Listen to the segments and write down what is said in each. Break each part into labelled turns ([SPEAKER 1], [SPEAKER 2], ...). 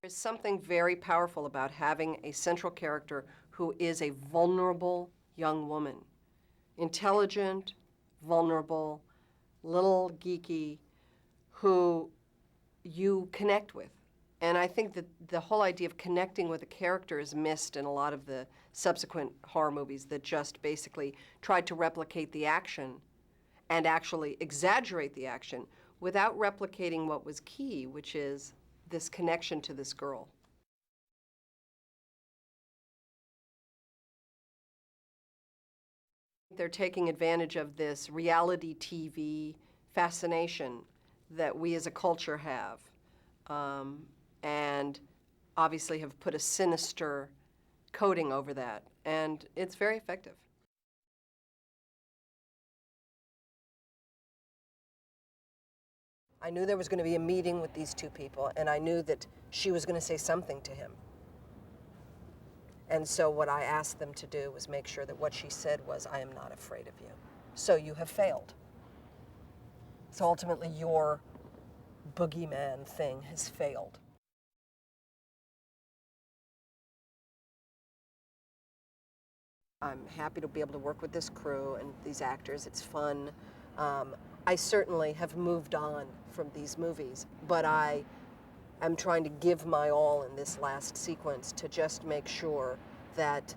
[SPEAKER 1] There's something very powerful about having a central character who is a vulnerable young woman. Intelligent, vulnerable, little geeky, who you connect with. And I think that the whole idea of connecting with a character is missed in a lot of the subsequent horror movies that just basically tried to replicate the action and actually exaggerate the action without replicating what was key, which is this connection to this girl. They're taking advantage of this reality TV fascination that we as a culture have, and obviously have put a sinister coating over that, and it's very effective. I knew there was going to be a meeting with these two people, and I knew that she was going to say something to him. And so what I asked them to do was make sure that what she said was, "I am not afraid of you. So you have failed." So ultimately your boogeyman thing has failed. I'm happy to be able to work with this crew and these actors. It's fun. I certainly have moved on from these movies, but I am trying to give my all in this last sequence to just make sure that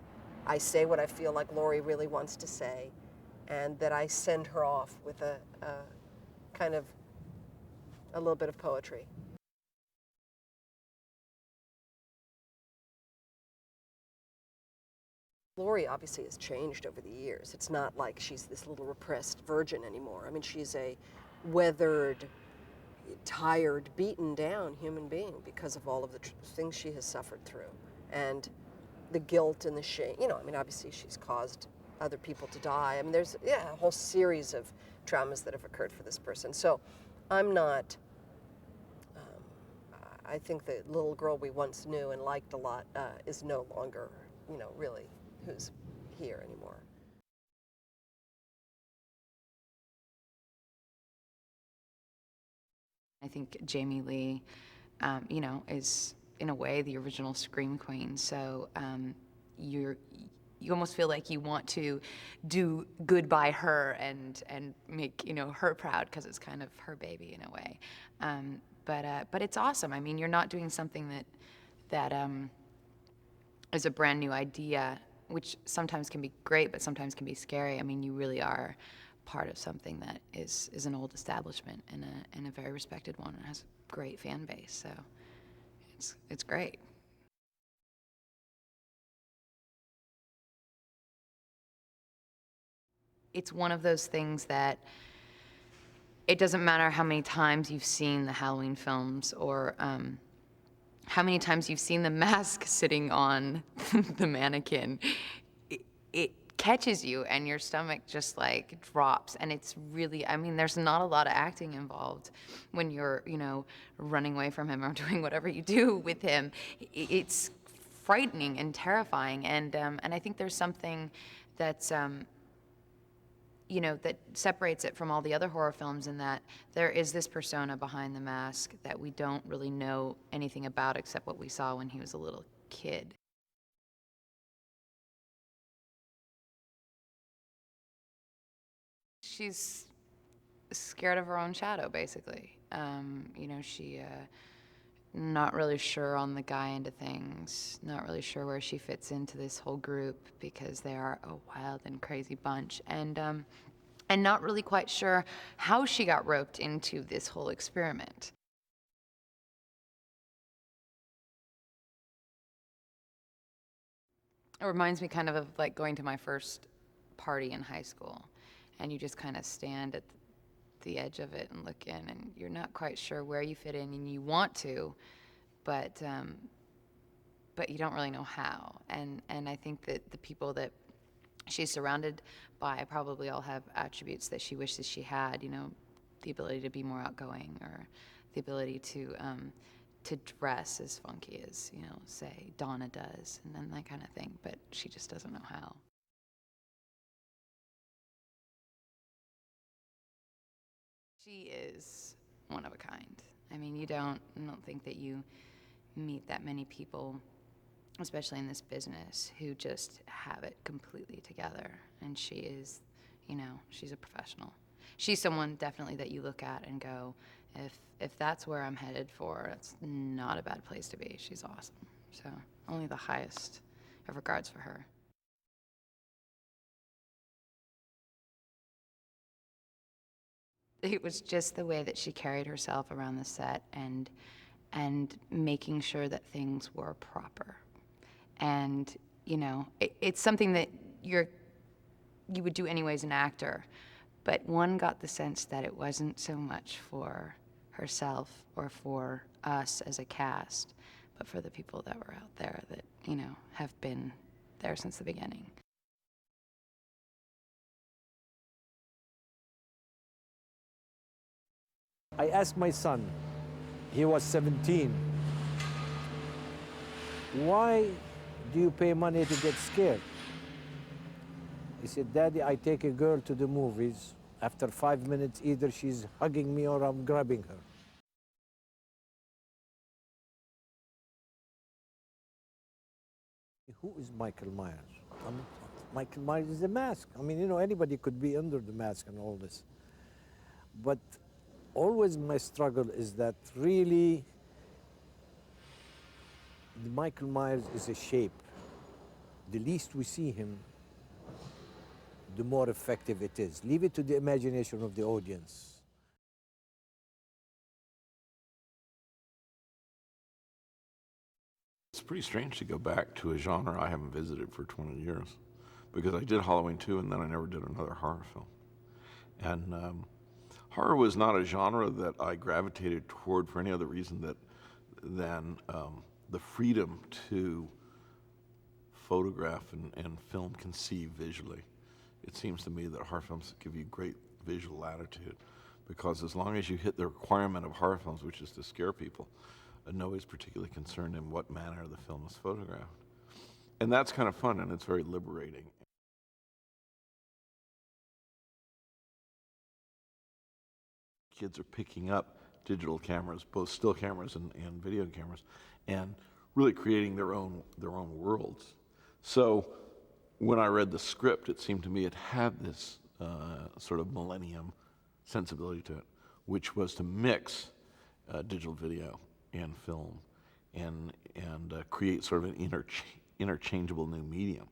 [SPEAKER 1] I say what I feel like Laurie really wants to say, and that I send her off with a kind of a little bit of poetry. Laurie obviously has changed over the years. It's not like she's this little repressed virgin anymore. I mean, she's a weathered, tired, beaten down human being because of all of the things she has suffered through. And the guilt and the shame, you know, I mean, obviously she's caused other people to die. I mean, there's, yeah, a whole series of traumas that have occurred for this person. So I'm not, I think the little girl we once knew and liked a lot is no longer, you know, really who's here anymore.
[SPEAKER 2] I think Jamie Lee, you know, is in a way the original Scream Queen. So you almost feel like you want to do good by her and make, you know, her proud because it's kind of her baby in a way. But it's awesome. I mean, you're not doing something that is a brand new idea, which sometimes can be great, but sometimes can be scary. I mean, you really are part of something that is an old establishment and a very respected one and has a great fan base. So it's great. It's one of those things that it doesn't matter how many times you've seen the Halloween films or how many times you've seen the mask sitting on the mannequin. It catches you and your stomach just like drops, and it's really, I mean, there's not a lot of acting involved when you're, you know, running away from him or doing whatever you do with him. It's frightening and terrifying, and I think there's something that's you know, that separates it from all the other horror films in that there is this persona behind the mask that we don't really know anything about except what we saw when he was a little kid. She's scared of her own shadow, basically. You know, not really sure on the guy end of things, not really sure where she fits into this whole group because they are a wild and crazy bunch, and not really quite sure how she got roped into this whole experiment. It reminds me kind of like going to my first party in high school, and you just kind of stand at the edge of it and look in, and you're not quite sure where you fit in, and you want to, but you don't really know how. And I think that the people that she's surrounded by probably all have attributes that she wishes she had. You know, the ability to be more outgoing, or the ability to dress as funky as, you know, say Donna does, and then that kind of thing. But she just doesn't know how. She is one of a kind. I mean, I don't think that you meet that many people, especially in this business, who just have it completely together. And she is, she's a professional. She's someone definitely that you look at and go, if that's where I'm headed for, it's not a bad place to be. She's awesome. So only the highest of regards for her. It was just the way that she carried herself around the set and making sure that things were proper. And, it's something that you would do anyway as an actor, but one got the sense that it wasn't so much for herself or for us as a cast, but for the people that were out there that, have been there since the beginning.
[SPEAKER 3] I asked my son, he was 17, why do you pay money to get scared? He said, Daddy, I take a girl to the movies. After 5 minutes, either she's hugging me or I'm grabbing her. Who is Michael Myers? Michael Myers is a mask. Anybody could be under the mask and all this. But always my struggle is that really Michael Myers is a shape. The least we see him, the more effective it is. Leave it to the imagination of the audience.
[SPEAKER 4] It's pretty strange to go back to a genre I haven't visited for 20 years, because I did Halloween 2 and then I never did another horror film. And horror was not a genre that I gravitated toward for any other reason than the freedom to photograph and film conceive visually. It seems to me that horror films give you great visual latitude, because as long as you hit the requirement of horror films, which is to scare people, nobody's particularly concerned in what manner the film is photographed. And that's kind of fun, and it's very liberating. Kids are picking up digital cameras, both still cameras and video cameras, and really creating their own worlds. So when I read the script, it seemed to me it had this sort of millennium sensibility to it, which was to mix digital video and film and create sort of an interchangeable new medium.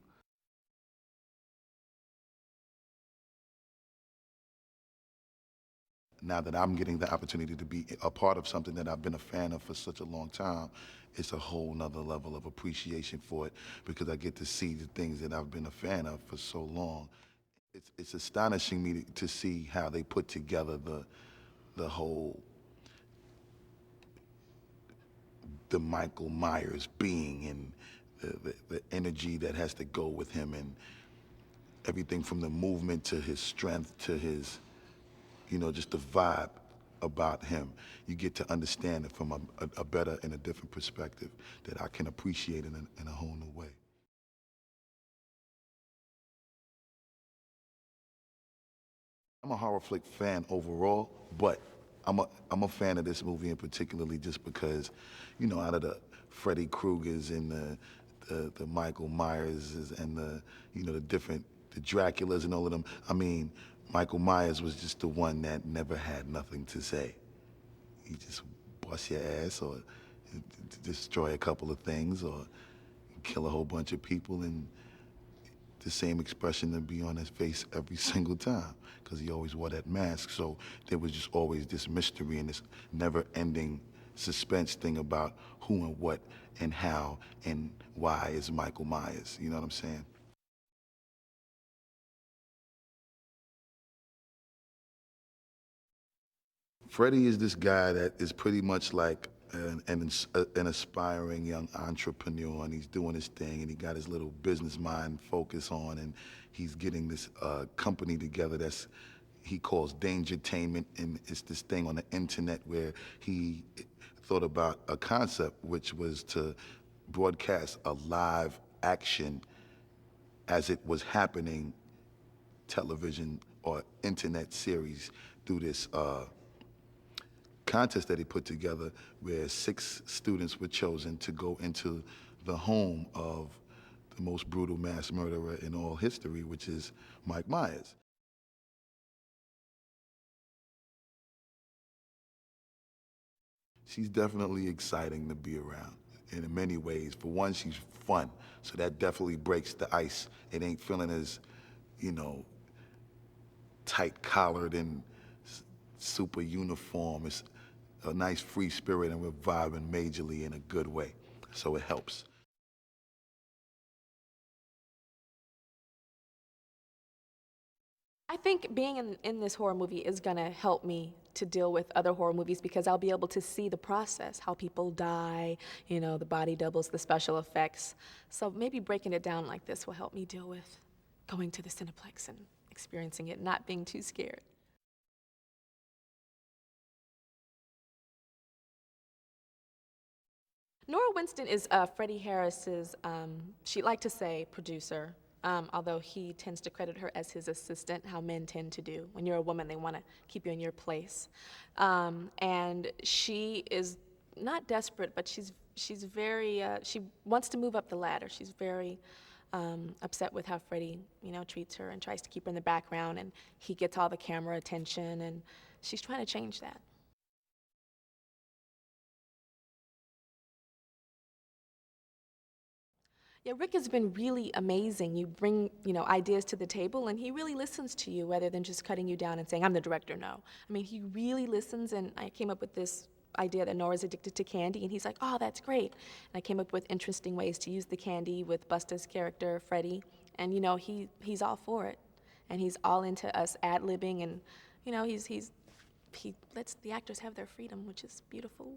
[SPEAKER 5] Now that I'm getting the opportunity to be a part of something that I've been a fan of for such a long time, it's a whole nother level of appreciation for it, because I get to see the things that I've been a fan of for so long. It's astonishing me to see how they put together the whole, the Michael Myers being, and the energy that has to go with him, and everything from the movement to his strength to his, just the vibe about him. You get to understand it from a better and a different perspective that I can appreciate in a whole new way. I'm a horror flick fan overall, but I'm a fan of this movie in particularly just because, out of the Freddy Kruegers and the Michael Myers and the different, the Draculas and all of them, Michael Myers was just the one that never had nothing to say. He just bust your ass or destroy a couple of things or kill a whole bunch of people, and the same expression to be on his face every single time, because he always wore that mask. So there was just always this mystery and this never-ending suspense thing about who and what and how and why is Michael Myers. You know what I'm saying? Freddie is this guy that is pretty much like an aspiring young entrepreneur, and he's doing his thing, and he got his little business mind focus on, and he's getting this company together he calls Dangertainment, and it's this thing on the internet where he thought about a concept, which was to broadcast a live action as it was happening television or internet series through this contest that he put together where 6 students were chosen to go into the home of the most brutal mass murderer in all history, which is Mike Myers. She's definitely exciting to be around in many ways. For one, she's fun, so that definitely breaks the ice. It ain't feeling as, you know, tight-collared and super uniform. It's a nice free spirit, and we're vibing majorly in a good way, so it helps.
[SPEAKER 6] I think being in this horror movie is gonna help me to deal with other horror movies because I'll be able to see the process, how people die, you know, the body doubles, the special effects. So maybe breaking it down like this will help me deal with going to the Cineplex and experiencing it, not being too scared. Nora Winston is Freddie Harris's, she'd like to say producer, although he tends to credit her as his assistant, how men tend to do. When you're a woman, they want to keep you in your place. And she is not desperate, but she's very, she wants to move up the ladder. She's very upset with how Freddie, you know, treats her and tries to keep her in the background, and he gets all the camera attention, and she's trying to change that. Yeah, Rick has been really amazing. You bring, you know, ideas to the table, and he really listens to you rather than just cutting you down and saying, I'm the director, no. I mean, he really listens, and I came up with this idea that Nora's addicted to candy, and he's like, oh, that's great. And I came up with interesting ways to use the candy with Busta's character, Freddie, and, you know, he's all for it. And he's all into us ad-libbing, and, you know, he lets the actors have their freedom, which is beautiful.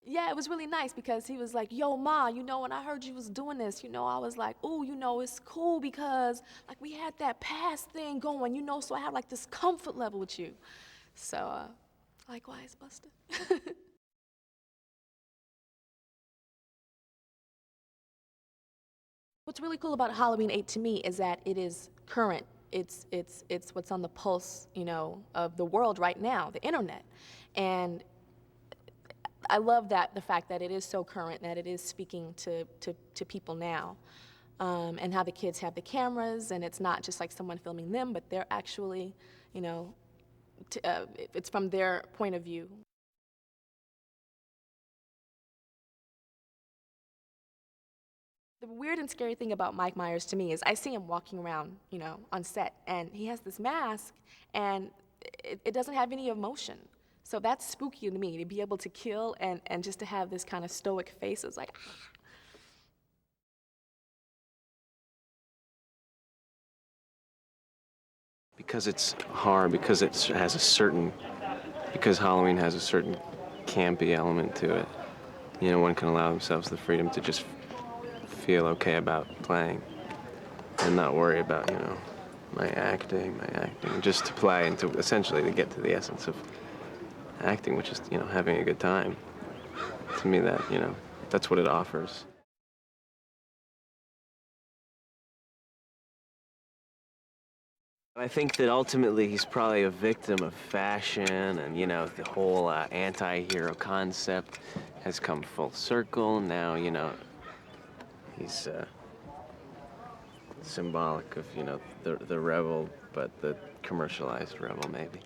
[SPEAKER 6] Yeah, it was really nice because he was like, yo, Ma, you know, when I heard you was doing this, you know, I was like, oh, you know, it's cool because, like, we had that past thing going, you know, so I had, like, this comfort level with you. So, likewise, Busta. What's really cool about Halloween 8 to me is that it is current. It's what's on the pulse, you know, of the world right now, the internet. And I love that, the fact that it is so current, that it is speaking to people now, and how the kids have the cameras, and it's not just like someone filming them, but they're actually, you know, it's from their point of view. The weird and scary thing about Mike Myers to me is I see him walking around, you know, on set, and he has this mask, and it doesn't have any emotion. So that's spooky to me, to be able to kill and just to have this kind of stoic face. It's like,
[SPEAKER 7] Because it's horror, because it has a certain, because Halloween has a certain campy element to it. You know, one can allow themselves the freedom to just feel okay about playing and not worry about, you know, my acting, just to play and to essentially to get to the essence of acting, which is, you know, having a good time. To me, that, you know, that's what it offers. I think that ultimately he's probably a victim of fashion, and, you know, the whole anti-hero concept has come full circle. Now, you know, he's symbolic of, you know, the rebel, but the commercialized rebel, maybe.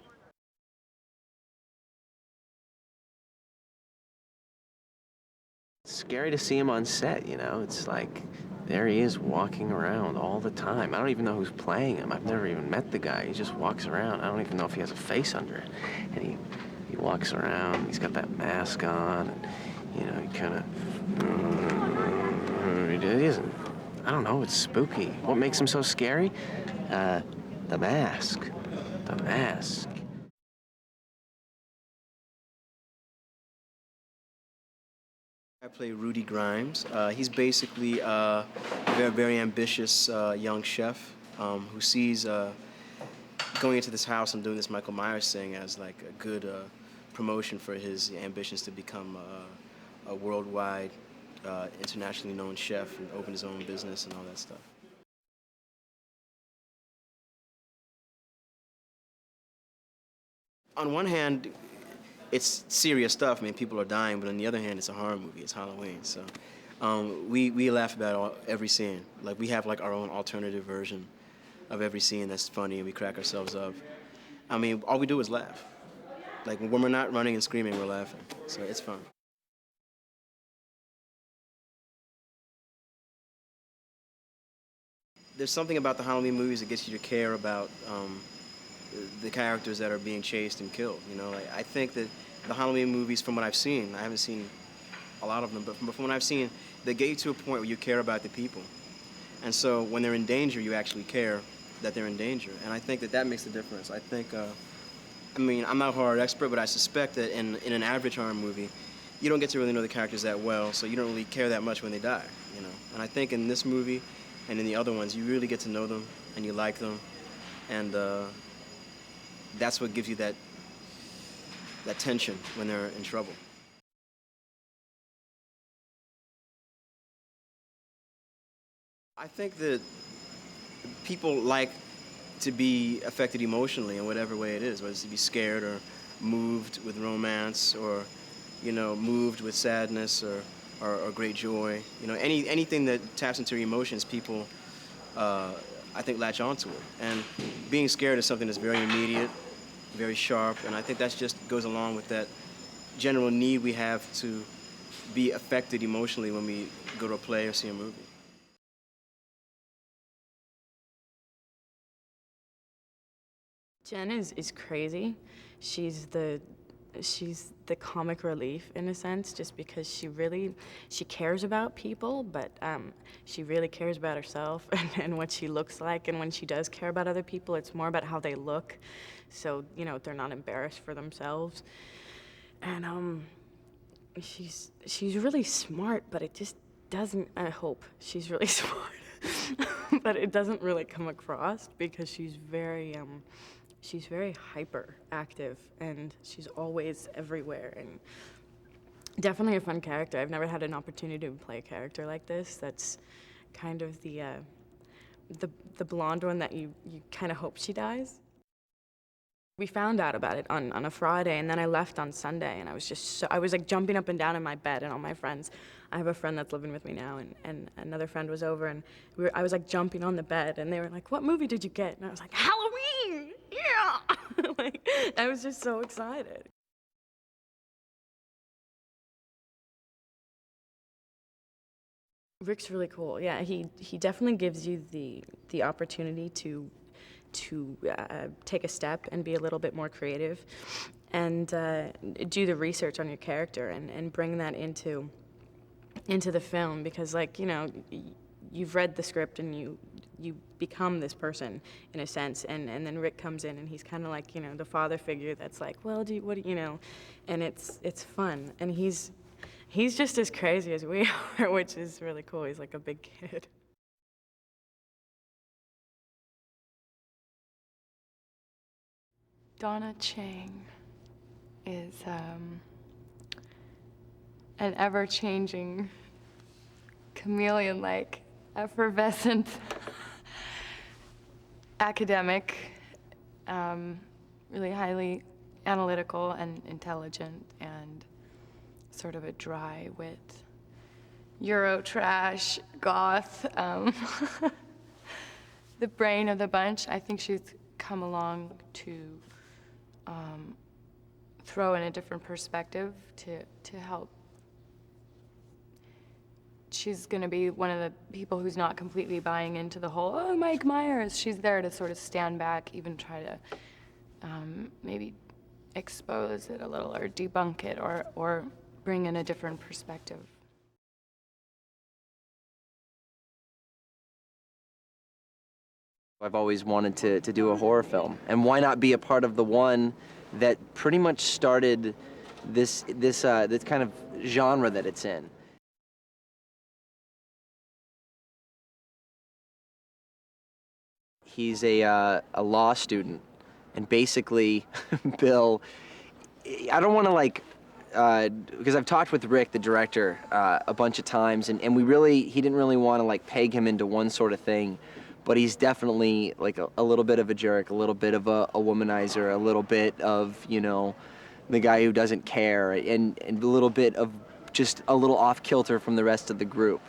[SPEAKER 7] It's scary to see him on set, you know? It's like, there he is walking around all the time. I don't even know who's playing him. I've never even met the guy. He just walks around. I don't even know if he has a face under it. And he walks around, he's got that mask on, and, you know, he kind of, it isn't, I don't know, it's spooky. What makes him so scary? The mask. The mask.
[SPEAKER 8] I play Rudy Grimes. He's basically a very ambitious young chef who sees going into this house and doing this Michael Myers thing as like a good promotion for his ambitions to become a worldwide, internationally known chef and open his own business and all that stuff. on one hand, it's serious stuff. I mean, people are dying, but on the other hand, it's a horror movie. It's Halloween, so we laugh about every scene. Like we have like our own alternative version of every scene that's funny, and we crack ourselves up. I mean, all we do is laugh. Like when we're not running and screaming, we're laughing. So it's fun. There's something about the Halloween movies that gets you to care about the characters that are being chased and killed. You know, like, I think that the Halloween movies, from what I've seen, I haven't seen a lot of them, but from what I've seen, they get you to a point where you care about the people. And so when they're in danger, you actually care that they're in danger. And I think that that makes a difference. I think, I mean, I'm not a horror expert, but I suspect that in an average horror movie, you don't get to really know the characters that well, so you don't really care that much when they die, you know. And I think in this movie and in the other ones, you really get to know them and you like them, and that's what gives you that tension when they're in trouble. I think that people like to be affected emotionally in whatever way it is, whether it's to be scared or moved with romance, or, you know, moved with sadness or great joy. You know, anything that taps into your emotions, people, I think, latch onto it. And being scared is something that's very immediate, very sharp, and I think that just goes along with that general need we have to be affected emotionally when we go to a play or see a movie.
[SPEAKER 9] Jen is crazy. She's the comic relief in a sense, just because she cares about people, but she really cares about herself and what she looks like. And when she does care about other people, it's more about how they look, so you know they're not embarrassed for themselves. And she's really smart, but it just doesn't. I hope she's really smart, but it doesn't really come across because she's very hyperactive, and she's always everywhere, and definitely a fun character. I've never had an opportunity to play a character like this. That's kind of the blonde one that you kind of hope she dies. We found out about it on a Friday, and then I left on Sunday, and I was like jumping up and down in my bed, and all my friends, I have a friend that's living with me now, and another friend was over, and I was like jumping on the bed, and they were like, "What movie did you get?" And I was like, "Halloween! Yeah!" Like, I was just so excited. Rick's really cool. Yeah, he definitely gives you the opportunity to take a step and be a little bit more creative, and do the research on your character and bring that into the film, because, like, you know, you've read the script and you become this person in a sense, and then Rick comes in and he's kind of like, you know, the father figure that's like, well, what do you know, and it's fun, and he's just as crazy as we are, which is really cool. He's like a big kid.
[SPEAKER 2] Donna Chang is an ever-changing, chameleon-like, effervescent academic, really highly analytical and intelligent, and sort of a dry wit, Euro trash, goth, the brain of the bunch. I think she's come along to throw in a different perspective to help. She's gonna be one of the people who's not completely buying into the whole, oh, Mike Myers. She's there to sort of stand back, even try to maybe expose it a little or debunk it or bring in a different perspective.
[SPEAKER 10] I've always wanted to do a horror film, and why not be a part of the one that pretty much started this kind of genre that it's in. He's a law student, and basically, Bill, I don't want to like, because I've talked with Rick, the director, a bunch of times, and he didn't really want to like peg him into one sort of thing. but he's definitely like a little bit of a jerk, a little bit of a womanizer, a little bit of, you know, the guy who doesn't care, and a little bit of just a little off kilter from the rest of the group.